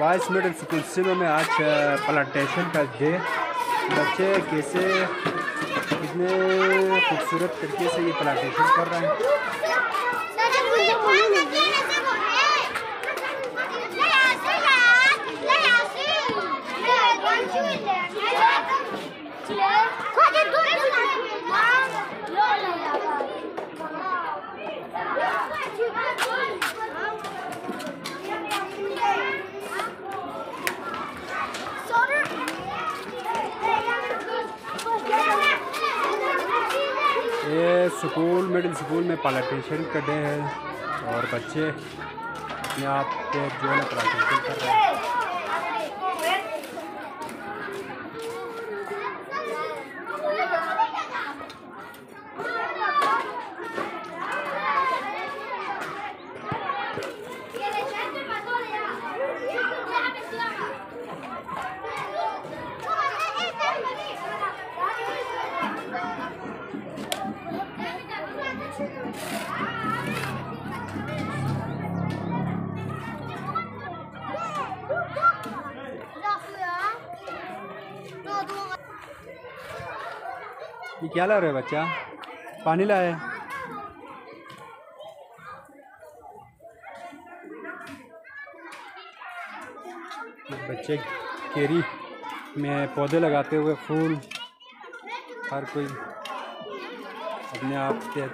बाईस middle school सिलो में आज प्लांटेशन का डे। बच्चे कैसे कितने खूबसूरत तरीके से ये प्लांटेशन कर रहे हैं। ये स्कूल मिडिल स्कूल में प्लांटेशन कर रहे हैं और बच्चे अपने आप पे जो है प्लांटेशन कर रहे हैं। ये क्या ला रहे हो बच्चा? पानी लाए? बच्चे केरी में पौधे लगाते हुए फूल हर कोई अपने आप से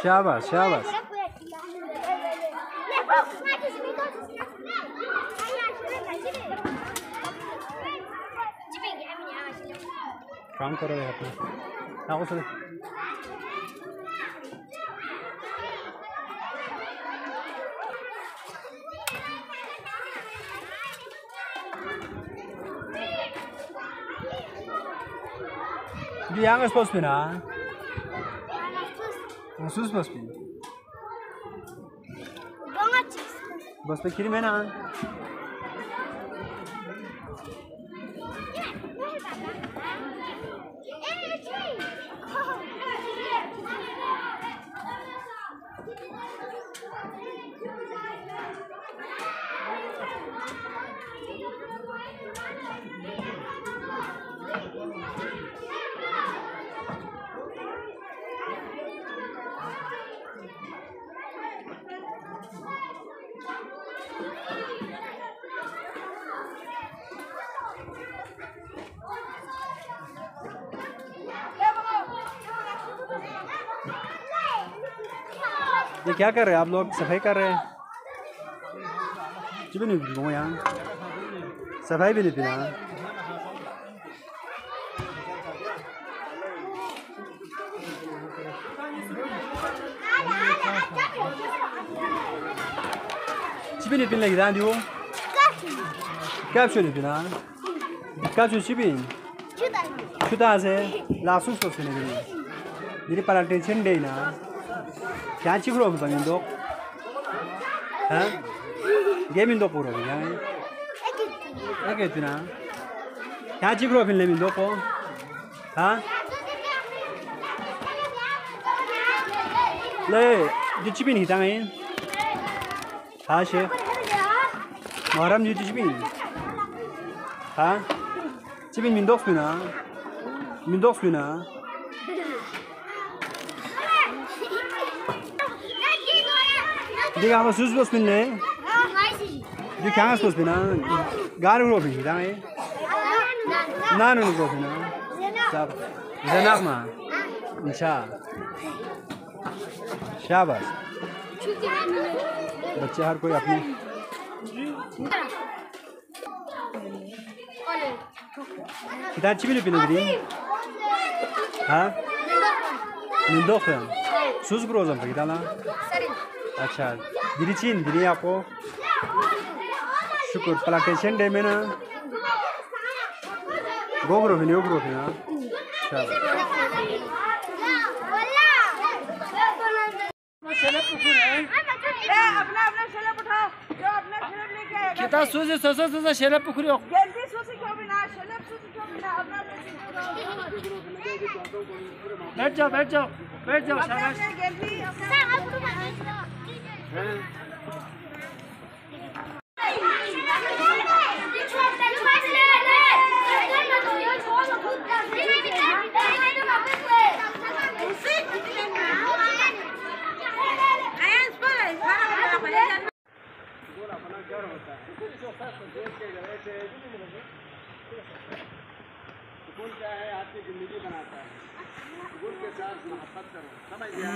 शाबाश शाबाश। काम करो यहाँ पे ना कुछ di yang espos pina sus bos pin bos pe kiri mena ये क्या कर रहे हैं आप लोग? सफाई कर रहे हैं? जी नहीं पीना यहाँ सफाई भी नहीं पीना। चिबिन पीन लगी दान दियो क्या चुनी पीना क्या चुनी चिबिन चुता से लासूस तो सुने भी मेरी प्लांटेशन डे ना क्या चिकरो भी बनी दो हाँ गेमिंग दो पूरा भी यार एक इतना क्या चिकरो भी ले मिल दो को हाँ ले जो चिबिन ही तांगे हाँ शे मारम जो चिबिन हाँ चिबिन मिंदोक्स भी ना देखा हम सूस बस पिन ले जो क्या सूस पिना गारू रो भी दाए ना नो रो पिना सब जनाब मा इंशा शाबाश। बच्चे हर कोई अपनी kita cibi lebih negeri, हाँ? Mendok ya, sus berozam pergi dalam. अच्छा diri cin diri आपको शुक्र प्लांटेशन डे में ना गोग्रो भी ना kita susi शेला पुखरी बैठ जाओ बैठ जाओ बैठ जाओ शाबाश। सुकून क्या है, आपकी ज़िंदगी बनाता है। सुकून के साथ मोहब्बत करो, समझ गया।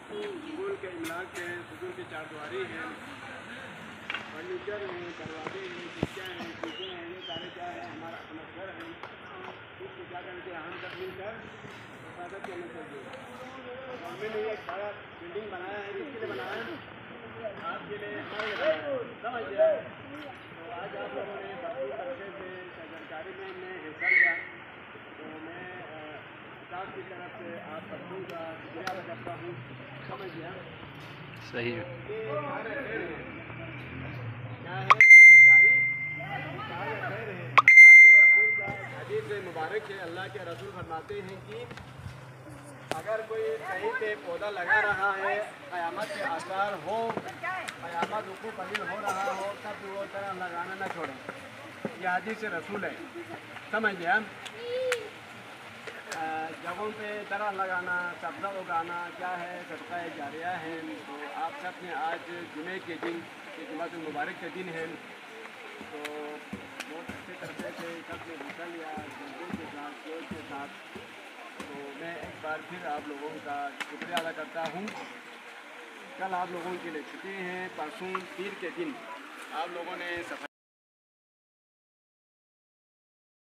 सुकून के इमलाक के सुकून की चारदीवारी है, फर्नीचर है, दरवाजे हैं, खिड़कियाँ हैं, चीज़ें हैं, ये सारे क्या है हमारा अपना घर है। इसको क्या करके हम सब मिलकर हिफाजत करना चाहिए। हमने ये एक बड़ा बिल्डिंग बनाया है, किसके लिए बनाया है? आपके लिए, हमारे लिए बनाया है, समझ गया। तो आज आप लोगों ने भरपूर तरीके से सरकारी में हमने हिस्सा लिया, तो मैं स्टाफ की तरफ से आप सबकों का शुक्रिया अदा करता हूँ, समझ गया। सही है। ये सारे खैर है, क्या है सरकारी सारे खैर है। अल्लाह के रसूल का हदीस मुबारक है, अल्लाह के रसूल फरमाते हैं कि अगर कोई कहीं पे पौधा लगा रहा है, क़यामत के आसार हो, क़यामत वक़ूफ़ पजीर हो रहा हो, तब वो तरह लगाना न छोड़ें। यह हदीस रसूल है, समझ गया। जगहों पे तरह लगाना, सब्ज़ा उगाना क्या है, सदका जारिया है। तो आप सब ने आज जुमे के दिन, जुम्मतुल मुबारक के दिन है, तो बहुत अच्छे तरीके से सब ने हिस्सा लिया, जज्बे के साथ, जोश के साथ। तो मैं एक बार फिर आप लोगों का शुक्रिया अदा करता हूँ। कल आप लोगों के लिए छुट्टी हैं, परसों पीर के दिन आप लोगों ने सफाई